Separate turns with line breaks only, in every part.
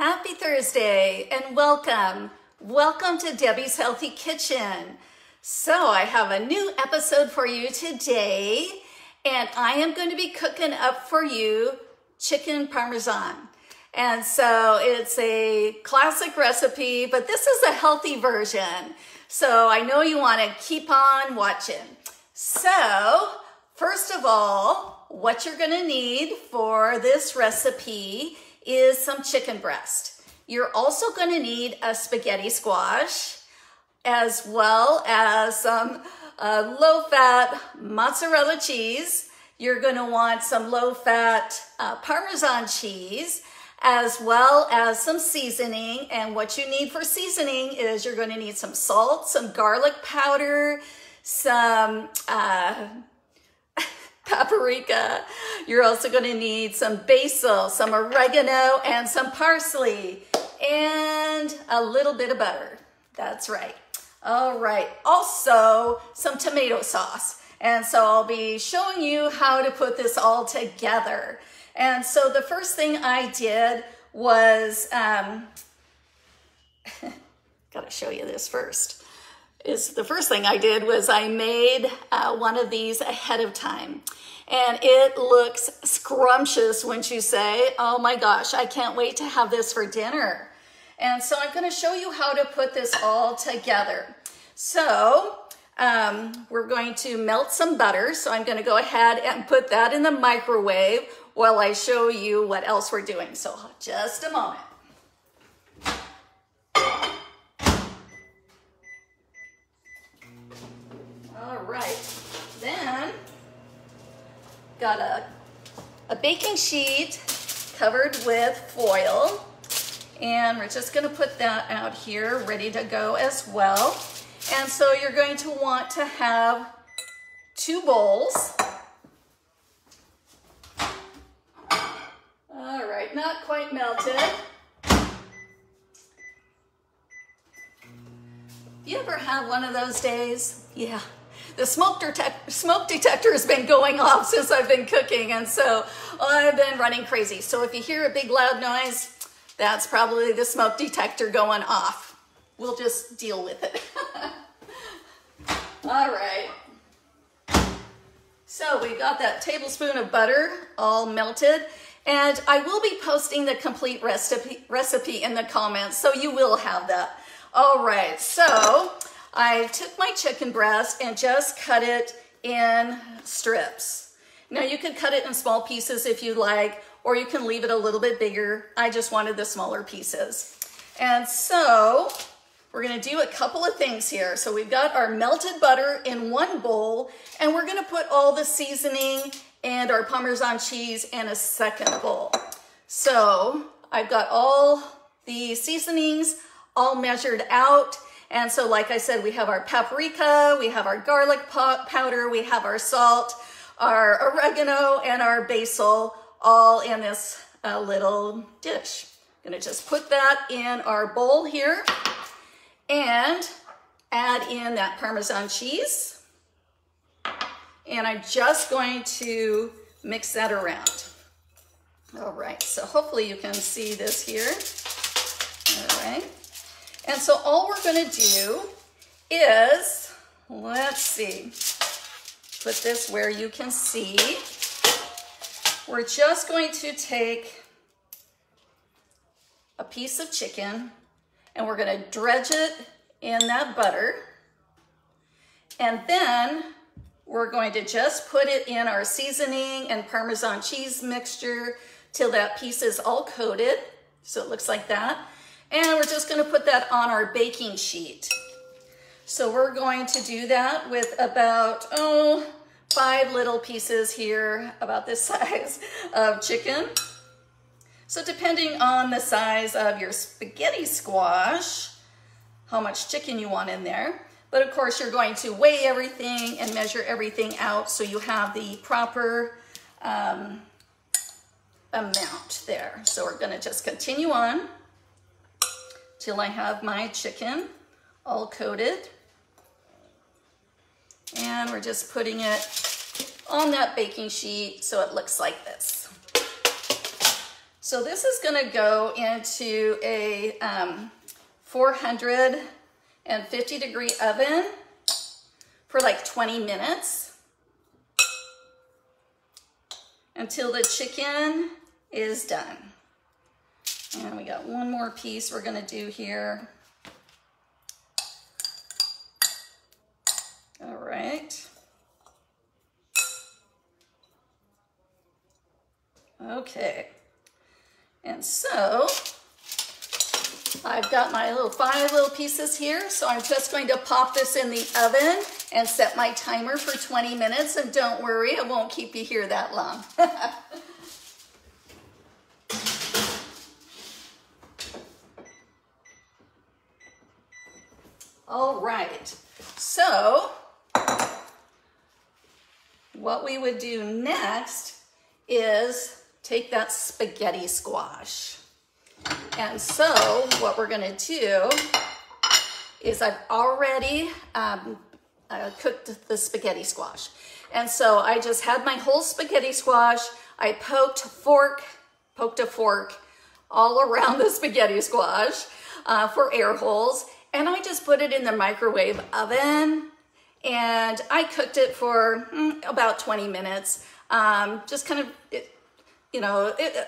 Happy Thursday and welcome. Welcome to Debbie's Healthy Kitchen. So I have a new episode for you today, and I am going to be cooking up for you chicken parmesan. And so it's a classic recipe, but this is a healthy version. So I know you want to keep on watching. So first of all, what you're going to need for this recipe is some chicken breast. You're also going to need a spaghetti squash, as well as some low-fat mozzarella cheese. You're going to want some low-fat Parmesan cheese, as well as some seasoning. And what you need for seasoning is you're going to need some salt, some garlic powder, some paprika. You're also going to need some basil, some oregano, and some parsley, and a little bit of butter. That's right. All right. Also, some tomato sauce. And so I'll be showing you how to put this all together. And so the first thing I did was, got to show you this first. The first thing I did was I made one of these ahead of time. And it looks scrumptious, wouldn't you say? Oh my gosh, I can't wait to have this for dinner. And so I'm going to show you how to put this all together. So we're going to melt some butter. So I'm going to go ahead and put that in the microwave while I show you what else we're doing. So just a moment. All right, then got a baking sheet covered with foil, and we're just going to put that out here ready to go as well. And so you're going to want to have 2 bowls. All right, not quite melted. You ever have one of those days? Yeah. The smoke detector has been going off since I've been cooking, and so I've been running crazy. So if you hear a big loud noise, that's probably the smoke detector going off. We'll just deal with it. All right. So we got that tablespoon of butter all melted, and I will be posting the complete recipe in the comments, so you will have that. All right, so I took my chicken breast and just cut it in strips. Now you could cut it in small pieces if you like, or you can leave it a little bit bigger. I just wanted the smaller pieces. And so we're gonna do a couple of things here. So we've got our melted butter in one bowl, and we're gonna put all the seasoning and our Parmesan cheese in a second bowl. So I've got all the seasonings all measured out. And so, like I said, we have our paprika, we have our garlic powder, we have our salt, our oregano, and our basil all in this little dish. I'm gonna just put that in our bowl here and add in that Parmesan cheese. And I'm just going to mix that around. All right, so hopefully you can see this here. All right. And so all we're going to do is, let's see, put this where you can see. We're just going to take a piece of chicken and we're going to dredge it in that butter. And then we're going to just put it in our seasoning and Parmesan cheese mixture till that piece is all coated. So it looks like that. And we're just going to put that on our baking sheet. So we're going to do that with about, 5 little pieces here, about this size of chicken. So depending on the size of your spaghetti squash, how much chicken you want in there. But of course, you're going to weigh everything and measure everything out so you have the proper amount there. So we're going to just continue on till I have my chicken all coated. And we're just putting it on that baking sheet so it looks like this. So this is gonna go into a 450-degree oven for like 20 minutes until the chicken is done. And we got one more piece we're gonna do here. All right. Okay. And so I've got my 5 little pieces here. So I'm just going to pop this in the oven and set my timer for 20 minutes. And don't worry, I won't keep you here that long. All right, so what we would do next is take that spaghetti squash. And so what we're gonna do is I've already cooked the spaghetti squash. And so I just had my whole spaghetti squash. I poked a fork all around the spaghetti squash for air holes. And I just put it in the microwave oven and I cooked it for about 20 minutes. Just kind of, it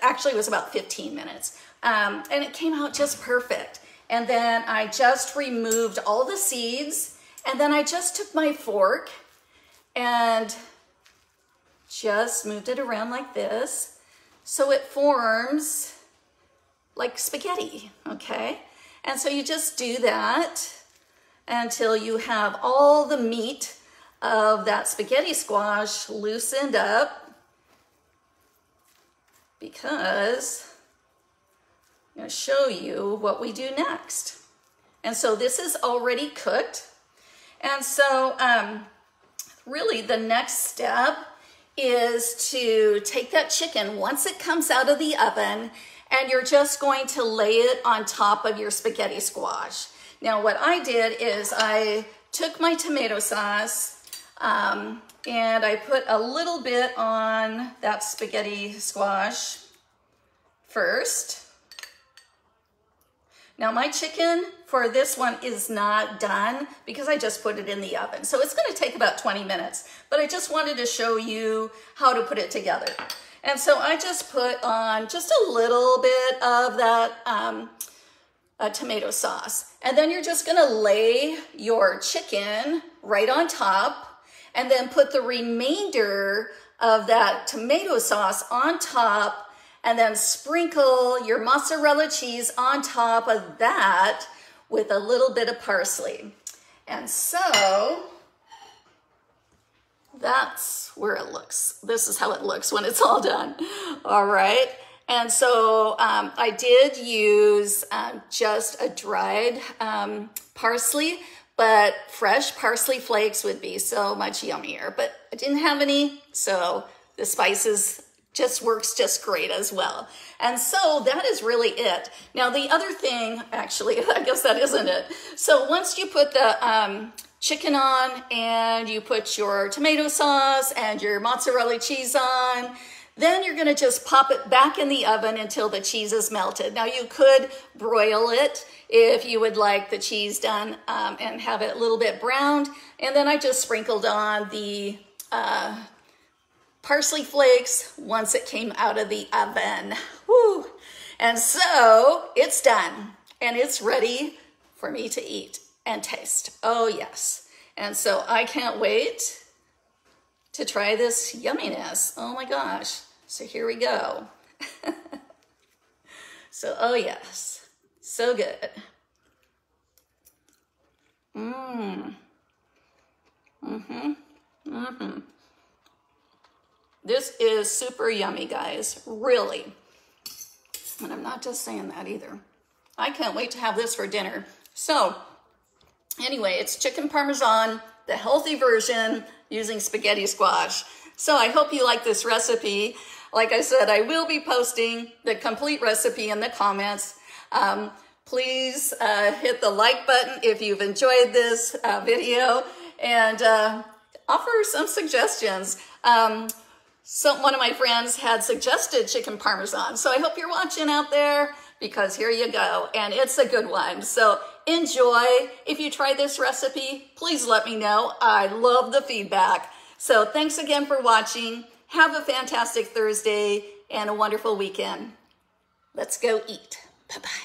actually was about 15 minutes. And it came out just perfect. And then I just removed all the seeds and then I just took my fork and just moved it around like this. So it forms like spaghetti, okay? And so you just do that until you have all the meat of that spaghetti squash loosened up, because I'm going to show you what we do next. And so this is already cooked. And so really the next step is to take that chicken once it comes out of the oven, and you're just going to lay it on top of your spaghetti squash. Now what I did is I took my tomato sauce and I put a little bit on that spaghetti squash first. Now my chicken for this one is not done because I just put it in the oven. So it's gonna take about 20 minutes, but I just wanted to show you how to put it together. And so I just put on just a little bit of that tomato sauce. And then you're just gonna lay your chicken right on top and then put the remainder of that tomato sauce on top and then sprinkle your mozzarella cheese on top of that with a little bit of parsley. And so that's where it looks. This is how it looks when it's all done. All right. And so I did use just a dried parsley, but fresh parsley flakes would be so much yummier. But I didn't have any, so the spices just works just great as well. And so that is really it. Now the other thing, actually, I guess that isn't it. So once you put the chicken on and you put your tomato sauce and your mozzarella cheese on, then you're gonna just pop it back in the oven until the cheese is melted. Now you could broil it if you would like the cheese done and have it a little bit browned. And then I just sprinkled on the parsley flakes once it came out of the oven. Woo. And so it's done and it's ready for me to eat and taste. Oh yes. And so I can't wait to try this yumminess. Oh my gosh. So here we go. So, oh yes, so good. This is super yummy, guys, really. And I'm not just saying that either. I can't wait to have this for dinner. So anyway, it's chicken parmesan, the healthy version using spaghetti squash. So I hope you like this recipe. Like I said, I will be posting the complete recipe in the comments. Please hit the like button if you've enjoyed this video and offer some suggestions. One of my friends had suggested chicken Parmesan. So I hope you're watching out there, because here you go. And it's a good one. So enjoy. If you try this recipe, please let me know. I love the feedback. So thanks again for watching. Have a fantastic Thursday and a wonderful weekend. Let's go eat. Bye-bye.